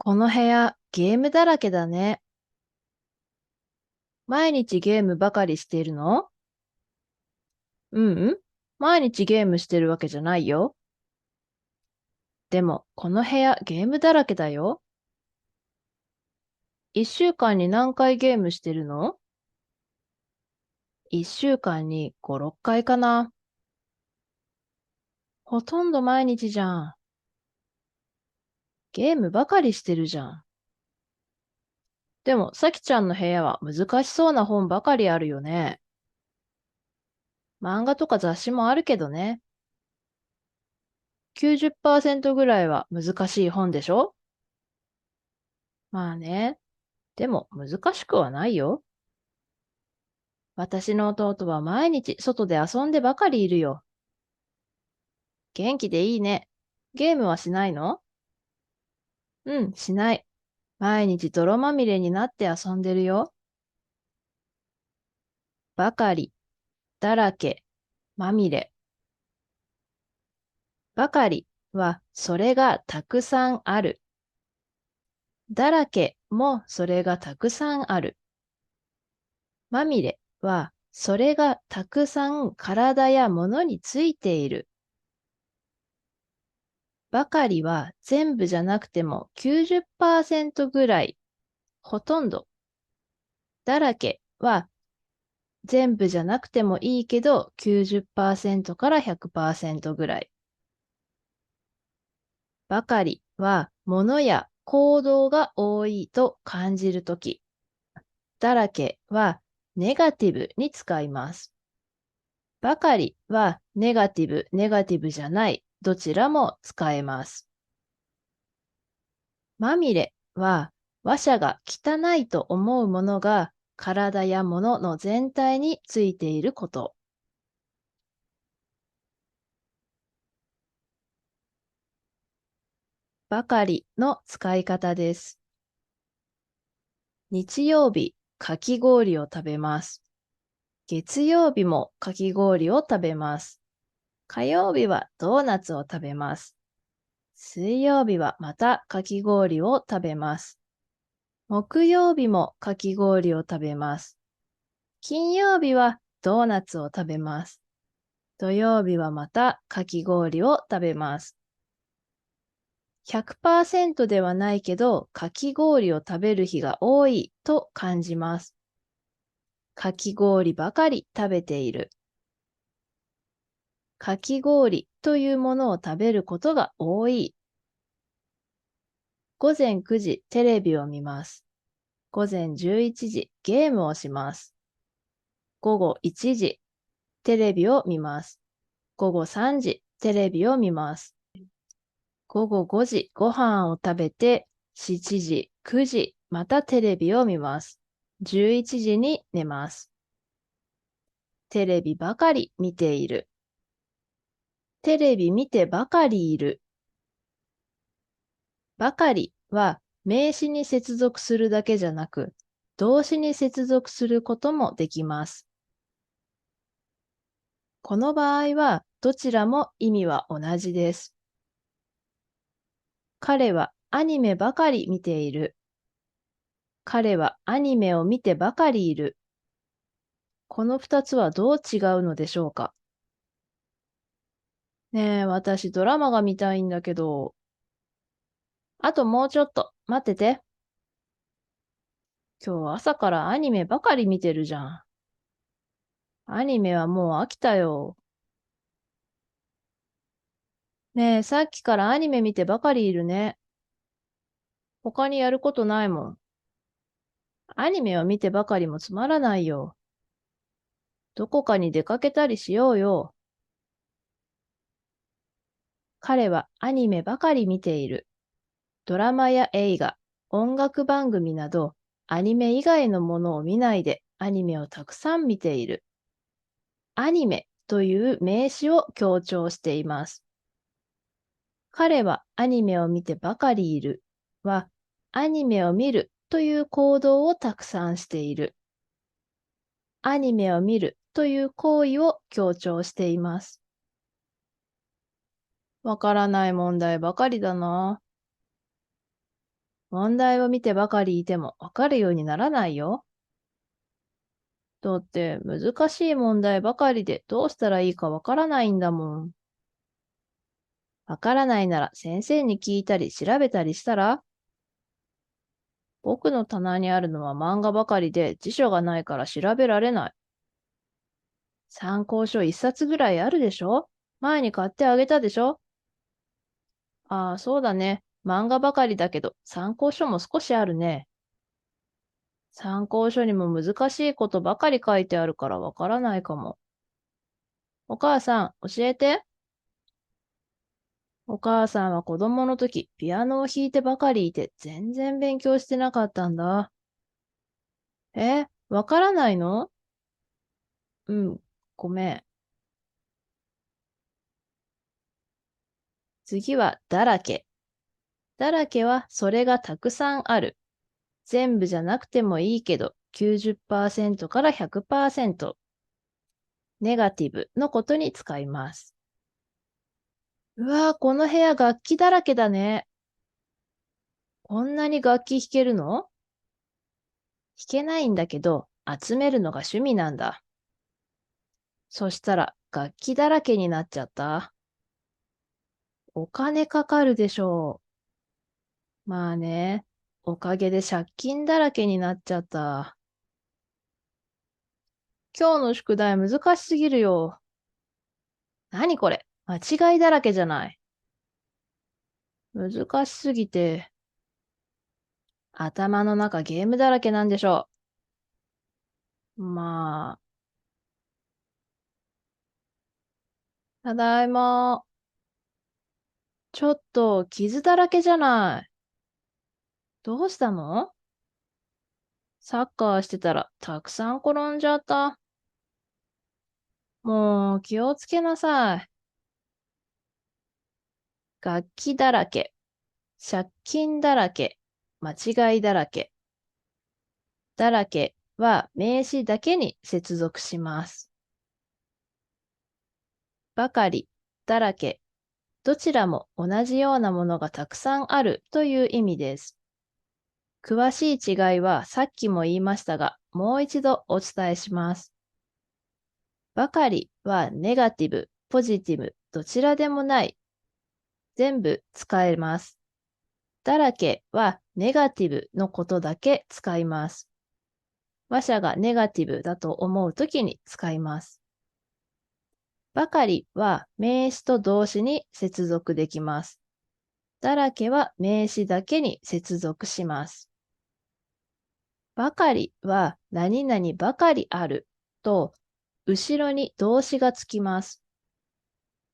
この部屋、ゲームだらけだね。毎日ゲームばかりしているの？うんうん。毎日ゲームしてるわけじゃないよ。でも、この部屋、ゲームだらけだよ。1週間に何回ゲームしてるの？ 1週間に5、6回かな。ほとんど毎日じゃん。ゲームばかりしてるじゃん。でも、さきちゃんの部屋は難しそうな本ばかりあるよね。漫画とか雑誌もあるけどね。90%ぐらいは難しい本でしょ？まあね。でも難しくはないよ。私の弟は毎日外で遊んでばかりいるよ。元気でいいね。ゲームはしないの？うん、しない。毎日泥まみれになって遊んでるよ。ばかり、だらけ、まみれ。ばかりはそれがたくさんある。だらけもそれがたくさんある。まみれはそれがたくさん体や物についている。ばかりは全部じゃなくても90%ぐらい、ほとんど。だらけは全部じゃなくてもいいけど90%から100%ぐらい。ばかりは物や行動が多いと感じるとき。だらけはネガティブに使います。ばかりはネガティブ、ネガティブじゃない、どちらも使えます。まみれは話者が汚いと思うものが体や物の全体についていること。ばかりの使い方です。日曜日、かき氷を食べます。月曜日もかき氷を食べます。火曜日はドーナツを食べます。水曜日はまたかき氷を食べます。木曜日もかき氷を食べます。金曜日はドーナツを食べます。土曜日はまたかき氷を食べます。100% ではないけど、かき氷を食べる日が多いと感じます。かき氷ばかり食べている。かき氷というものを食べることが多い。午前9時テレビを見ます。午前11時ゲームをします。午後1時テレビを見ます。午後3時テレビを見ます。午後5時ご飯を食べて7時、9時またテレビを見ます。11時に寝ます。テレビばかり見ている。テレビ見てばかりいる。ばかりは名詞に接続するだけじゃなく、動詞に接続することもできます。この場合はどちらも意味は同じです。彼はアニメばかり見ている。彼はアニメを見てばかりいる。この二つはどう違うのでしょうか？ねえ、私ドラマが見たいんだけど、あともうちょっと待ってて。今日朝からアニメばかり見てるじゃん。アニメはもう飽きたよ。ねえ、さっきからアニメ見てばかりいるね。他にやることないもん。アニメを見てばかりもつまらないよ。どこかに出かけたりしようよ。彼はアニメばかり見ている。ドラマや映画、音楽番組など、アニメ以外のものを見ないでアニメをたくさん見ている。アニメという名詞を強調しています。彼はアニメを見てばかりいるは、アニメを見るという行動をたくさんしている。アニメを見るという行為を強調しています。わからない問題ばかりだな。問題を見てばかりいてもわかるようにならないよ。だって難しい問題ばかりでどうしたらいいかわからないんだもん。わからないなら先生に聞いたり調べたりしたら？僕の棚にあるのは漫画ばかりで辞書がないから調べられない。参考書一冊ぐらいあるでしょ？前に買ってあげたでしょ？ああ、そうだね。漫画ばかりだけど参考書も少しあるね。参考書にも難しいことばかり書いてあるからわからないかも。お母さん、教えて。お母さんは子供の時、ピアノを弾いてばかりいて全然勉強してなかったんだ。わからないの？うん、ごめん。次はだらけ。だらけはそれがたくさんある。全部じゃなくてもいいけど、90%から100%。ネガティブのことに使います。うわぁ、この部屋楽器だらけだね。こんなに楽器弾けるの？弾けないんだけど、集めるのが趣味なんだ。そしたら、楽器だらけになっちゃった。お金かかるでしょう。まあね、おかげで借金だらけになっちゃった。今日の宿題難しすぎるよ。何これ？間違いだらけじゃない。難しすぎて、頭の中ゲームだらけなんでしょう。まあ、ただいま。ちょっと傷だらけじゃない。どうしたの？サッカーしてたらたくさん転んじゃった。もう気をつけなさい。楽器だらけ、借金だらけ、間違いだらけ。だらけは名詞だけに接続します。ばかり、だらけ、どちらも同じようなものがたくさんあるという意味です。詳しい違いはさっきも言いましたが、もう一度お伝えします。ばかりはネガティブ、ポジティブ、どちらでもない。全部使えます。だらけはネガティブのことだけ使います。話者がネガティブだと思うときに使います。ばかりは名詞と動詞に接続できます。だらけは名詞だけに接続します。ばかりは何々ばかりあると後ろに動詞がつきます。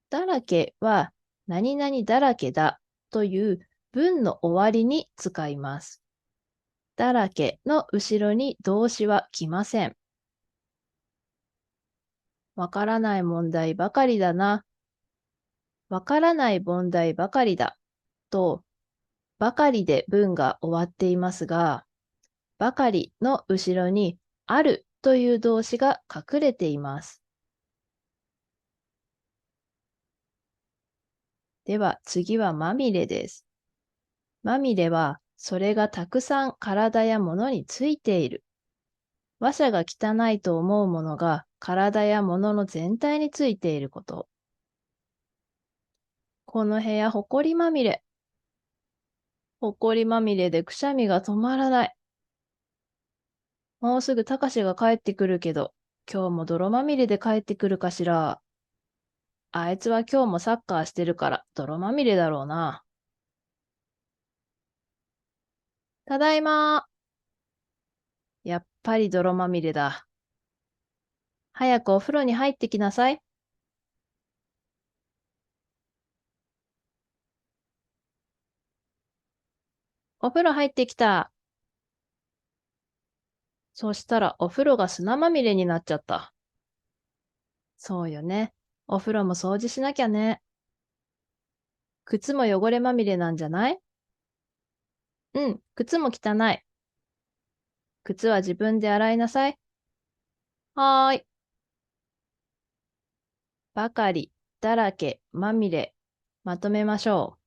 だらけは何々だらけだという文の終わりに使います。だらけの後ろに動詞は来ません。わからない問題ばかりだな。わからない問題ばかりだ。と、ばかりで文が終わっていますが、ばかりの後ろにあるという動詞が隠れています。では次はまみれです。まみれはそれがたくさん体や物についている。話者が汚いと思うものが体や物の全体についていること。この部屋ほこりまみれ。ほこりまみれでくしゃみが止まらない。もうすぐたかしが帰ってくるけど、今日も泥まみれで帰ってくるかしら。あいつは今日もサッカーしてるから泥まみれだろうな。ただいま。やっぱり泥まみれだ。早くお風呂に入ってきなさい。お風呂入ってきた。そしたらお風呂が砂まみれになっちゃった。そうよね。お風呂も掃除しなきゃね。靴も汚れまみれなんじゃない？うん、靴も汚い。靴は自分で洗いなさい。はーい。ばかり、だらけ、まみれ。まとめましょ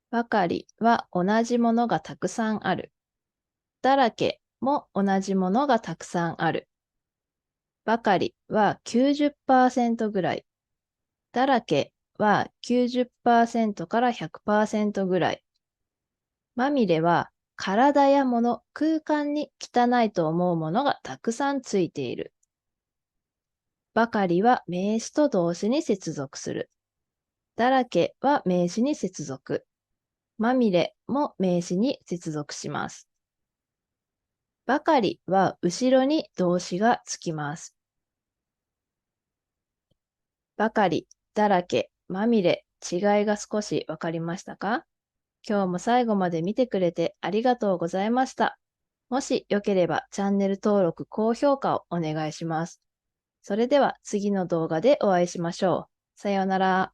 う。ばかりは同じものがたくさんある。だらけも同じものがたくさんある。ばかりは90%ぐらい。だらけは90%から100%ぐらい。まみれは体や物、空間に汚いと思うものがたくさんついている。ばかりは名詞と動詞に接続する。だらけは名詞に接続。まみれも名詞に接続します。ばかりは後ろに動詞がつきます。ばかり、だらけ、まみれ、違いが少しわかりましたか？今日も最後まで見てくれてありがとうございました。もしよければチャンネル登録、高評価をお願いします。それでは次の動画でお会いしましょう。さようなら。